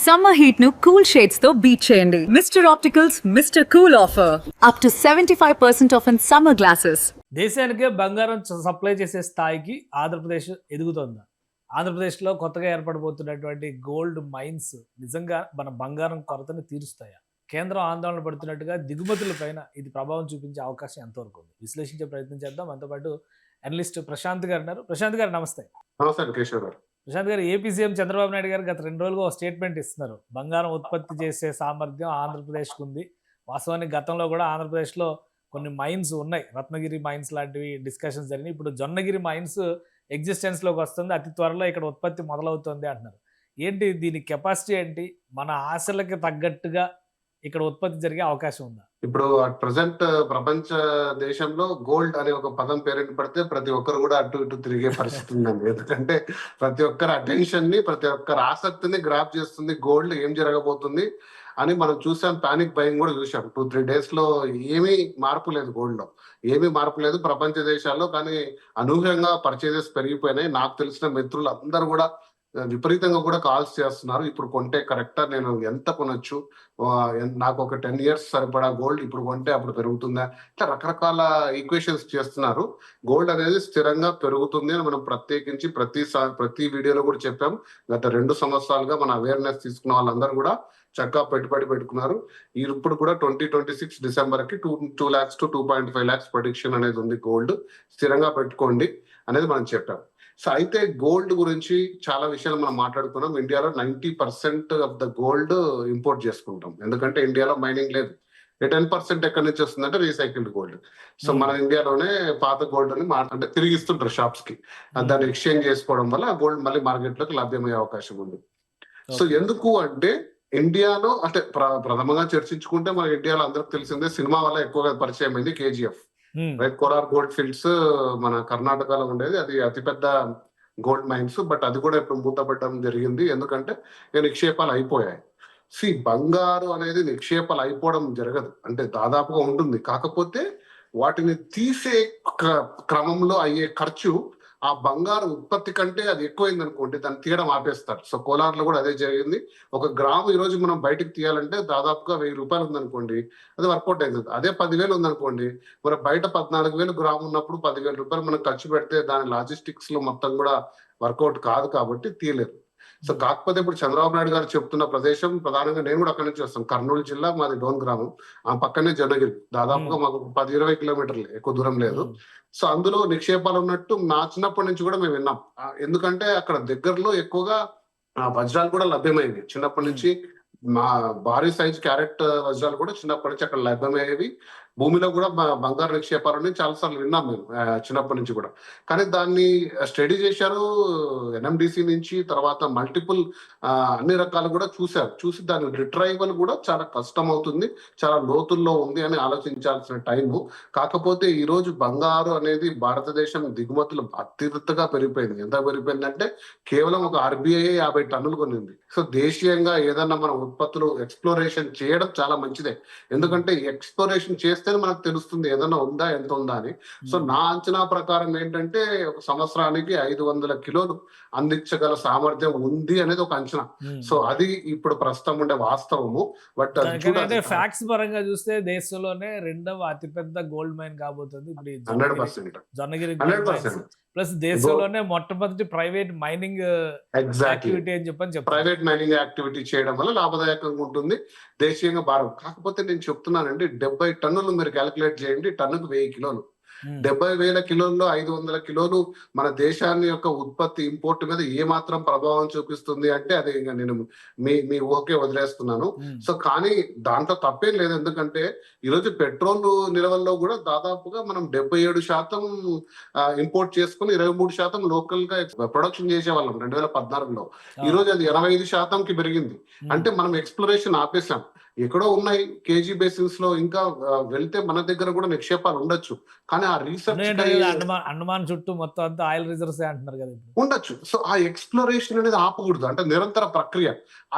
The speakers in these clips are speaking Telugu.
Summer heat nu cool shades తో beat చేయండి. Mr. Opticals Mr. Cool offer. Up to 75% off in summer glasses. దేశానికే బంగారం సప్లై చేసే స్థాయికి ఆంధ్రప్రదేశ్ ఎదుగుతోంది. ఆంధ్రప్రదేశ్లో కొత్తగా ఏర్పడబోతున్నటువంటి గోల్డ్ మైన్స్ నిజంగా మన బంగారం కొరతని తీరుస్తాయా? కేంద్రం ఆందోళన పడుతున్నట్టుగా దిగుమతులపైన ఇది ప్రభావం చూపించే అవకాశం ఎంతవరకు ఉంది? విశ్లేషించే ప్రయత్నం చేద్దాం. మనతో పాటు అనలిస్ట్ ప్రశాంత్ గారు ఉన్నారు. ప్రశాంత్ గారు నమస్తే. నమస్తే కేశవ్ గారు. ప్రశాంత్ గారు, ఏపీ సీఎం చంద్రబాబు నాయుడు గారు గత 2 రోజులుగా ఒక స్టేట్మెంట్ ఇస్తున్నారు. బంగారం ఉత్పత్తి చేసే సామర్థ్యం ఆంధ్రప్రదేశ్కి ఉంది. వాస్తవానికి గతంలో కూడా ఆంధ్రప్రదేశ్లో కొన్ని మైన్స్ ఉన్నాయి. రత్నగిరి మైన్స్ లాంటివి డిస్కషన్స్ జరిగినాయి. ఇప్పుడు జొన్నగిరి మైన్స్ ఎగ్జిస్టెన్స్లోకి వస్తుంది. అతి త్వరలో ఇక్కడ ఉత్పత్తి మొదలవుతుంది అంటున్నారు. ఏంటి దీని కెపాసిటీ ఏంటి? మన ఆశలకి తగ్గట్టుగా ఇక్కడ ఉత్పత్తి జరిగే అవకాశం ఉందా? ఇప్పుడు అట్ ప్రజెంట్ ప్రపంచ దేశంలో గోల్డ్ అనే ఒక పదం పేరుని పడితే ప్రతి ఒక్కరు కూడా అటు ఇటు తిరిగే పరిస్థితి ఉందండి. ఎందుకంటే ప్రతి ఒక్కరి అటెన్షన్ ని, ప్రతి ఒక్కరి ఆసక్తిని గ్రాప్ చేస్తుంది గోల్డ్. ఏం జరగబోతుంది అని మనం చూసాం. పానిక్ భయం కూడా చూసాం. 2-3 days లో ఏమీ మార్పు లేదు, గోల్డ్ లో ఏమీ మార్పు లేదు ప్రపంచ దేశాల్లో. కానీ అనూహ్యంగా పర్చేజెస్ పెరిగిపోయినాయి. నాకు తెలిసిన మిత్రులు అందరూ కూడా విపరీతంగా కూడా కాల్స్ చేస్తున్నారు. ఇప్పుడు కొంటే కరెక్టా, నేను ఎంత కొనొచ్చు, నాకు ఒక 10 years సరిపడా గోల్డ్ ఇప్పుడు కొంటే అప్పుడు పెరుగుతుందా, ఇట్లా రకరకాల ఈక్వేషన్స్ చేస్తున్నారు. గోల్డ్ అనేది స్థిరంగా పెరుగుతుంది అని మనం ప్రత్యేకించి ప్రతి వీడియోలో కూడా చెప్పాం. గత 2 సంవత్సరాలుగా మన అవేర్నెస్ తీసుకున్న వాళ్ళందరూ కూడా చక్కగా పెట్టుబడి పెట్టుకున్నారు. ఇప్పుడు కూడా 2026 డిసెంబర్కి 2 lakhs to 2.5 lakhs ప్రొడిక్షన్ అనేది ఉంది. గోల్డ్ స్థిరంగా పెట్టుకోండి అనేది మనం చెప్పాం. సో అయితే గోల్డ్ గురించి చాలా విషయాలు మనం మాట్లాడుకున్నాం. ఇండియాలో 90% ఆఫ్ ద గోల్డ్ ఇంపోర్ట్ చేసుకుంటాం. ఎందుకంటే ఇండియాలో మైనింగ్ లేదు. 10% ఎక్కడి నుంచి వస్తుందంటే రీసైకిల్డ్ గోల్డ్. సో మన ఇండియాలోనే పాత గోల్డ్ అని అంటే తిరిగిస్తుంటారు షాప్స్ కి. దాన్ని ఎక్స్చేంజ్ చేసుకోవడం వల్ల ఆ గోల్డ్ మళ్ళీ మార్కెట్ లోకి లభ్యమయ్యే అవకాశం ఉంది. సో ఎందుకు అంటే ఇండియాలో అంటే ప్రథమంగా చర్చించుకుంటే మన ఇండియాలో అందరికి తెలిసిందే, సినిమా వల్ల ఎక్కువగా పరిచయం అయింది KGF. Right, Kolar gold fields మన కర్ణాటకలో ఉండేది. అది అతిపెద్ద గోల్డ్ మైన్స్. బట్ అది కూడా ఇప్పుడు మూతపడడం జరిగింది. ఎందుకంటే నిక్షేపాలు అయిపోయాయి. బంగారు అనేది నిక్షేపాలు అయిపోవడం జరగదు, అంటే దాదాపుగా ఉంటుంది. కాకపోతే వాటిని తీసే క్రమంలో అయ్యే ఖర్చు ఆ బంగారు ఉత్పత్తి కంటే అది ఎక్కువైంది అనుకోండి, దాన్ని తీయడం ఆపేస్తారు. సో కోలార్లో కూడా అదే జరిగింది. 1 గ్రాము ఈ రోజు మనం బయటకు తీయాలంటే దాదాపుగా 1000 రూపాయలు ఉందనుకోండి, అది వర్కౌట్ అవుతుంది. అదే 10,000 ఉందనుకోండి, మరి బయట 14,000 గ్రాము ఉన్నప్పుడు 10,000 రూపాయలు మనం ఖర్చు పెడితే దాని లాజిస్టిక్స్ లో మొత్తం కూడా వర్కౌట్ కాదు, కాబట్టి తీయలేరు. సో కాకపోతే ఇప్పుడు చంద్రబాబు నాయుడు గారు చెప్తున్న ప్రదేశం ప్రధానంగా, నేను కూడా అక్కడి నుంచి వస్తాను, కర్నూలు జిల్లా మాది డోన్ గ్రామం. ఆ పక్కనే జొన్నగిరి, దాదాపుగా మాకు 10-20 కిలోమీటర్లు, ఎక్కువ దూరం లేదు. సో అందులో నిక్షేపాలు ఉన్నట్టు నా చిన్నప్పటి నుంచి కూడా మేము విన్నాం. ఎందుకంటే అక్కడ దగ్గరలో ఎక్కువగా వజ్రాలు కూడా లభ్యమైనవి. చిన్నప్పటి నుంచి మా భారీ సైజ్ క్యారెట్ వజ్రాలు కూడా చిన్నప్పటి నుంచి అక్కడ లభ్యమయ్యేవి. భూమిలో కూడా బంగారు నిక్షేపాలని చాలాసార్లు విన్నాం మేము చిన్నప్పటి నుంచి కూడా. కానీ దాన్ని స్టడీ చేశారు NMDC నుంచి, తర్వాత మల్టిపుల్ అన్ని రకాలు కూడా చూసి దాని రిట్రైవల్ కూడా చాలా కష్టం అవుతుంది, చాలా లోతుల్లో ఉంది అని ఆలోచించాల్సిన టైము. కాకపోతే ఈ రోజు బంగారు అనేది భారతదేశం దిగుమతులు అత్యధికంగా పెరిగిపోయింది. ఎంత పెరిగిపోయిందంటే కేవలం ఒక RBI 50 టన్నులు కొనింది. సో దేశీయంగా ఏదన్నా మన ఉత్పత్తులు ఎక్స్ప్లోరేషన్ చేయడం చాలా మంచిదే. ఎందుకంటే ఎక్స్ప్లోరేషన్ చేస్తే మనకు తెలుస్తుంది ఏదైనా ఉందా, ఎంత ఉందా అని. సో నా అంచనా ప్రకారం ఏంటంటే ఒక సంవత్సరానికి 500 కిలోలు అందించగల సామర్థ్యం ఉంది అనేది ఒక అంచనా. సో అది ఇప్పుడు ప్రస్తుతం ఉండే వాస్తవము. బట్ ఫ్యాక్ట్స్ పరంగా చూస్తే దేశంలోనే 2వ అతిపెద్ద గోల్డ్ మైన్ కాబోతుంది ఇప్పుడు 100%. జొన్నగిరి ప్లస్ దేశంలోనే మొట్టమొదటి ప్రైవేట్ మైనింగ్ యాక్టివిటీ అని చెప్పని ప్రైవేట్ మైనింగ్ యాక్టివిటీ చేయడం వల్ల లాభదాయకంగా ఉంటుంది, దేశీయంగా భారం. కాకపోతే నేను చెప్తున్నానండి, 70 టన్నులు మీరు క్యాలిక్యులేట్ చేయండి, టన్నుకు 1000 కిలోలు. 70,000 కిలోల్లో 500 కిలోలు మన దేశాన్ని యొక్క ఉత్పత్తి ఇంపోర్ట్ మీద ఏ మాత్రం ప్రభావం చూపిస్తుంది అంటే అది ఇంకా నేను మీ ఊహకే వదిలేస్తున్నాను. సో కానీ దాంట్లో తప్పేం లేదు. ఎందుకంటే ఈరోజు పెట్రోల్ నిల్వల్లో కూడా దాదాపుగా మనం 77% ఇంపోర్ట్ చేసుకుని 23% లోకల్ గా ప్రొడక్షన్ చేసేవాళ్ళం 2014లో. ఈ రోజు అది 85%కి పెరిగింది. అంటే మనం ఎక్స్ప్లోరేషన్ ఆపేసాం. ఎక్కడో ఉన్నాయి కేజీ బేసిన్స్ లో, ఇంకా వెళ్తే మన దగ్గర కూడా నిక్షేపాలు ఉండొచ్చు. కానీ ఆ రీసెర్చ్ ఉన్నాయంటారు కదా, అండమాన్ చుట్టూ మొత్తం అంతా ఆయిల్ రిజర్వ్స్ అంటున్నారు కదా ఇప్పుడు. ఉండొచ్చు. సో ఆ ఎక్స్‌ప్లోరేషన్ అనేది ఆపకూడదు. అంటే నిరంతర ప్రక్రియ.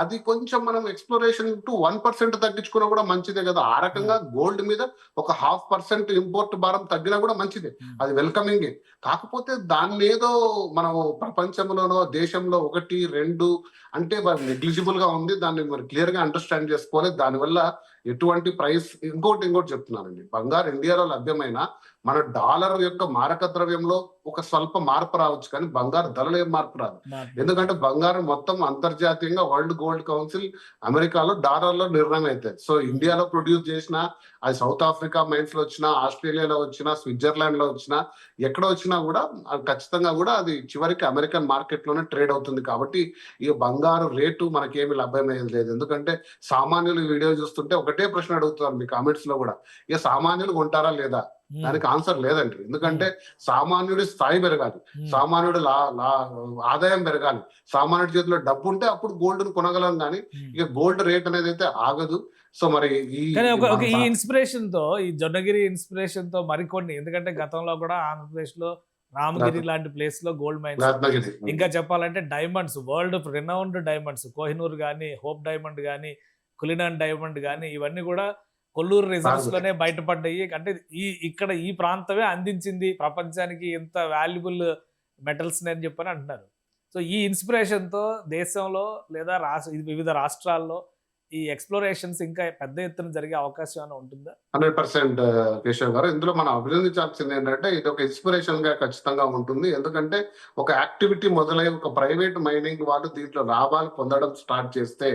అది కొంచెం మనం ఎక్స్‌ప్లోరేషన్ టు 1% తగ్గించుకున్నా కూడా మంచిదే కదా! ఆ రకంగా గోల్డ్ మీద ఒక 0.5% ఇంపోర్ట్ భారం తగ్గినా కూడా మంచిదే. అది వెల్కమింగే. కాకపోతే దాన్నేదో మనం ప్రపంచంలోనో, దేశంలో 1, 2 అంటే నెగ్లిజిబుల్ గా ఉంది. దాన్ని మరి క్లియర్ గా అండర్‌స్టాండ్ చేసుకోవాలి. దానివల్ల ఎటువంటి ప్రైస్ ఇంకోటి చెప్తున్నానండి. బంగారు ఇండియాలో లభ్యమైన మన డాలర్ యొక్క మారక ద్రవ్యంలో ఒక స్వల్ప మార్పు రావచ్చు, కానీ బంగారు ధరలో ఏం మార్పు రాదు. ఎందుకంటే బంగారం మొత్తం అంతర్జాతీయంగా వరల్డ్ గోల్డ్ కౌన్సిల్ అమెరికాలో డాలర్లో నిర్ణయం అవుతుంది. సో ఇండియాలో ప్రొడ్యూస్ చేసిన, అది సౌత్ ఆఫ్రికా మైన్స్ లో వచ్చినా, ఆస్ట్రేలియాలో వచ్చినా, స్విట్జర్లాండ్ లో వచ్చినా, ఎక్కడ వచ్చినా కూడా ఖచ్చితంగా కూడా అది చివరికి అమెరికన్ మార్కెట్ లోనే ట్రేడ్ అవుతుంది. కాబట్టి ఈ బంగారు రేటు మనకేమి లభ్యమయ్యేది లేదు. ఎందుకంటే సామాన్యులు ఈ వీడియో చూస్తుంటే ఒకటే ప్రశ్న అడుగుతున్నారు మీ కామెంట్స్ లో కూడా, ఇక సామాన్యులు కొంటారా లేదా? దానికి ఆన్సర్ లేదండి. ఎందుకంటే సామాన్యుడి స్థాయి పెరగాలి, సామాన్యుడి ఆదాయం పెరగాలి, సామాన్యుడి చేతిలో డబ్బు ఉంటే అప్పుడు గోల్డ్ ను కొనగలం. కానీ ఇక గోల్డ్ రేట్ అనేది అయితే ఆగదు. సో మరి ఈ ఇన్స్పిరేషన్ తో, ఈ జొన్నగిరి ఇన్స్పిరేషన్ తో మరికొన్ని, ఎందుకంటే గతంలో కూడా ఆంధ్రప్రదేశ్ లో రామగిరి లాంటి ప్లేస్ లో గోల్డ్ మైన్స్, ఇంకా చెప్పాలంటే diamonds, world renowned diamonds, Kohinoor గానీ, హోప్ డైమండ్ గానీ, కులినాన్ డైమండ్ గానీ, ఇవన్నీ కూడా కొల్లూరు రిజర్వ్స్ లోనే బయటపడ్డాయి. అంటే ఇక్కడ ఈ ప్రాంతమే అందించింది ప్రపంచానికి ఇంత వాల్యుబుల్ మెటల్స్ అని చెప్పని అంటున్నారు. సో ఈ ఇన్స్పిరేషన్ తో దేశంలో లేదా వివిధ రాష్ట్రాల్లో ఈ ఎక్స్‌ప్లోరేషన్స్ ఇంకా పెద్ద ఎత్తున జరిగే అవకాశం ఏమైనా ఉంటుందా? 100% కేశవ్ గారు. ఇందులో మనం అభినందించాల్సింది ఏంటంటే, ఇది ఒక ఇన్స్పిరేషన్ గా ఖచ్చితంగా ఉంటుంది. ఎందుకంటే ఒక యాక్టివిటీ మొదలై ఒక ప్రైవేట్ మైనింగ్ వాళ్ళు దీంట్లో లాభాలు పొందడం స్టార్ట్ చేస్తే,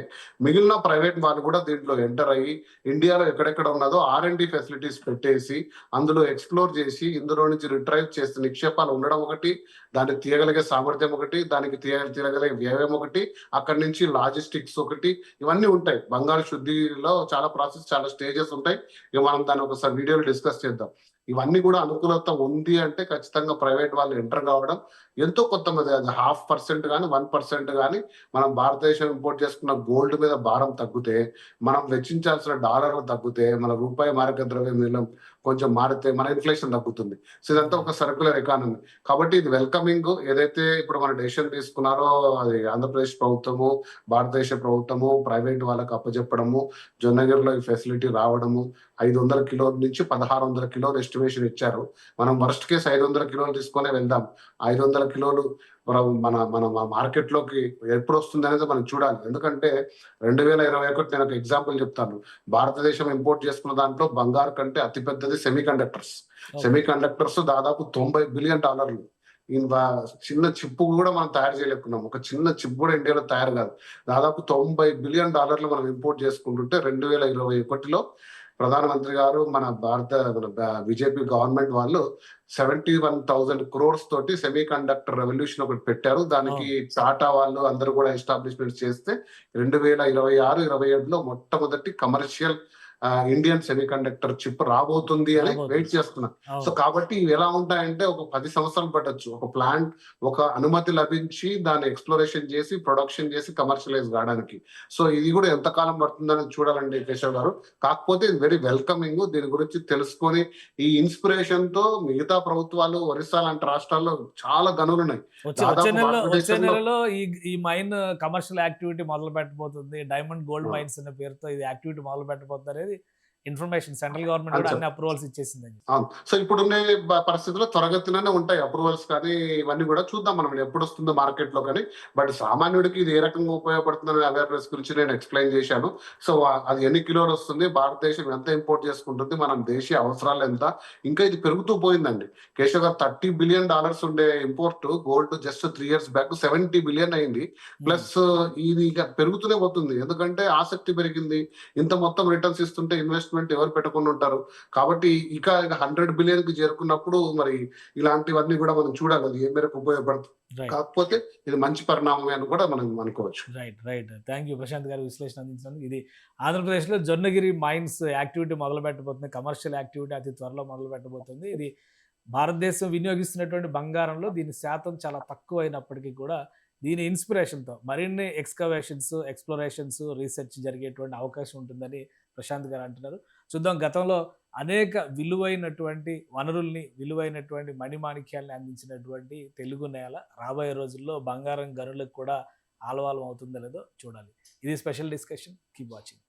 మిగిలిన ప్రైవేట్ వాళ్ళు కూడా దీంట్లో ఎంటర్ అయ్యి ఇండియాలో ఎక్కడెక్కడ ఉన్నదో R&D ఫెసిలిటీస్ పెట్టేసి అందులో ఎక్స్ప్లోర్ చేసి ఇందులో నుంచి రిట్రైవ్ చేస్తే నిక్షేపాలు ఉండడం ఒకటి, దాన్ని తీయగలిగే సామర్థ్యం ఒకటి, దానికి తీయగలిగే వ్యయం ఒకటి, అక్కడి నుంచి లాజిస్టిక్స్ ఒకటి, ఇవన్నీ ఉంటాయి. బంగారు శుద్ధిలో చాలా ప్రాసెస్, చాలా స్టేజెస్ ఉంటాయి. ఇక మనం దాన్ని ఒకసారి వీడియోలో డిస్కస్ చేద్దాం. ఇవన్నీ కూడా అనుకూలత ఉంది అంటే ఖచ్చితంగా ప్రైవేట్ వాళ్ళు ఎంటర్ కావడం ఎంతో కొంతమంది, అది 0.5% కానీ 1% కానీ మనం భారతదేశం ఇంపోర్ట్ చేసుకున్న గోల్డ్ మీద భారం తగ్గితే, మనం వెచ్చించాల్సిన డాలర్లు తగ్గితే, మన రూపాయి మారక ద్రవ్య మూల్యం కొంచెం మారితే మన ఇన్ఫ్లేషన్ తగ్గుతుంది. సో ఇదంతా ఒక సర్క్యులర్ ఎకానమీ. కాబట్టి ఇది వెల్కమింగ్. ఏదైతే ఇప్పుడు మన డెసిషన్ తీసుకున్నారో అది ఆంధ్రప్రదేశ్ ప్రభుత్వము, భారతదేశ ప్రభుత్వము ప్రైవేట్ వాళ్ళకి అప్పచెప్పడము, జొన్నగిరిలో ఈ ఫెసిలిటీ రావడము, 500 కిలోల నుంచి 1600 కిలోలు ఎస్టిమేషన్ ఇచ్చారు. మనం వర్స్ట్ కేసు 500 కిలోలు తీసుకునే వెళ్దాం. 500 కిలోలు మన మన మార్కెట్ లోకి ఎప్పుడు వస్తుంది అనేది మనం చూడాలి. ఎందుకంటే 2021 నేను ఒక ఎగ్జాంపుల్ చెప్తాను. భారతదేశం ఇంపోర్ట్ చేసుకున్న దాంట్లో బంగారు కంటే అతిపెద్దది సెమీ కండక్టర్స్ దాదాపు $90 బిలియన్. చిన్న చిప్పు కూడా మనం తయారు చేయలేకున్నాం. ఒక చిన్న చిప్ కూడా ఇండియాలో తయారు కాదు. దాదాపు $90 బిలియన్ మనం ఇంపోర్ట్ చేసుకుంటుంటే 2021లో ప్రధానమంత్రి గారు మన బీజేపీ గవర్నమెంట్ వాళ్ళు 71,000 crores తోటి సెమీ కండక్టర్ రెవల్యూషన్ ఒకటి పెట్టారు. దానికి టాటా వాళ్ళు అందరూ కూడా ఎస్టాబ్లిష్మెంట్ చేస్తే 2026-27లో మొట్టమొదటి commercial Indian semi conductor chip రాబోతుంది అని వెయిట్ చేస్తున్నాం. సో కాబట్టి ఇవి ఎలా ఉంటాయంటే ఒక 10 సంవత్సరాలు పట్టొచ్చు. ఒక ప్లాంట్, ఒక అనుమతి లభించి దాన్ని ఎక్స్ప్లోరేషన్ చేసి ప్రొడక్షన్ చేసి కమర్షియలైజ్ కావడానికి. సో ఇది కూడా ఎంతకాలం పడుతుందని చూడాలండి కేశవ్ గారు. కాకపోతే ఇది వెరీ వెల్కమింగ్. దీని గురించి తెలుసుకొని ఈ ఇన్స్పిరేషన్ తో మిగతా ప్రభుత్వాలు, ఒరిస్సా లాంటి రాష్ట్రాల్లో చాలా గనులు ఉన్నాయి. వచ్చే నెలలో ఈ మైన్ కమర్షియల్ యాక్టివిటీ మొదలు పెట్టబోతుంది. డైమండ్ గోల్డ్ మైన్స్ అనే పేరుతో ఇది యాక్టివిటీ మొదలు పెట్టబోతుంది అనేది ఇన్ఫర్మేషన్. సెంట్రల్ గవర్నమెంట్ కూడా అన్ని అప్రూవల్స్ ఇచ్చేసిందండి. సో ఇప్పుడున్న పరిస్థితుల్లో త్వరగతిలోనే ఉంటాయి అప్రూవల్స్ కానీ ఇవన్నీ కూడా. చూద్దాం మనం ఎప్పుడు వస్తుందో మార్కెట్ లో. కానీ బట్ సామాన్యుడికి ఇది ఏ రకంగా ఉపయోగపడుతుందనే అవేర్నెస్ గురించి నేను ఎక్స్ప్లెయిన్ చేశాను. సో అది ఎన్ని కిలోలు వస్తుంది, భారతదేశం ఎంత ఇంపోర్ట్ చేసుకుంటుంది, మనం దేశీయ అవసరాలు ఎంత, ఇంకా ఇది పెరుగుతూ పోయిందండి. కేశవ్ గారు, $30 బిలియన్ ఉండే import gold just 3 years back 70 billion అయింది. ప్లస్ ఇది ఇక పెరుగుతూనే పోతుంది. ఎందుకంటే ఆసక్తి పెరిగింది. ఇంత మొత్తం రిటర్న్స్ ఇస్తుంటే ఇన్వెస్ట్మెంట్ ఎవరు పెట్టుకుని ఉంటారు. కాబట్టి ఇక 100 బిలియన్ కి చేరుకున్నప్పుడు మరి ఇలాంటివన్నీ కూడా మనం చూడాలి, అది ఏ మేరకు ఉపయోగపడుతుంది. కాకపోతే ఇది మంచి పరిణామమే అని కూడా మనం అనుకోవచ్చు. రైట్. థ్యాంక్ యూ ప్రశాంత్ గారు విశ్లేషణ అందించినందుకు. ఇది ఆంధ్రప్రదేశ్ లో జొన్నగిరి మైన్స్ యాక్టివిటీ మొదలు పెట్టబోతుంది. కమర్షియల్ యాక్టివిటీ అతి త్వరలో మొదలు పెట్టబోతుంది. ఇది భారతదేశం వినియోగిస్తున్నటువంటి బంగారంలో దీని శాతం చాలా తక్కువ అయినప్పటికీ కూడా దీని ఇన్స్పిరేషన్తో మరిన్ని ఎక్స్ప్లోరేషన్స్ రీసెర్చ్ జరిగేటువంటి అవకాశం ఉంటుందని ప్రశాంత్ గారు అంటున్నారు. చూద్దాం, గతంలో అనేక విలువైనటువంటి వనరుల్ని, విలువైనటువంటి మణిమాణిక్యాల్ని అందించినటువంటి తెలుగు నేల రాబోయే రోజుల్లో బంగారం గనులకు కూడా ఆలవాలం అవుతుందో లేదో చూడాలి. ఇది స్పెషల్ డిస్కషన్. Keep watching.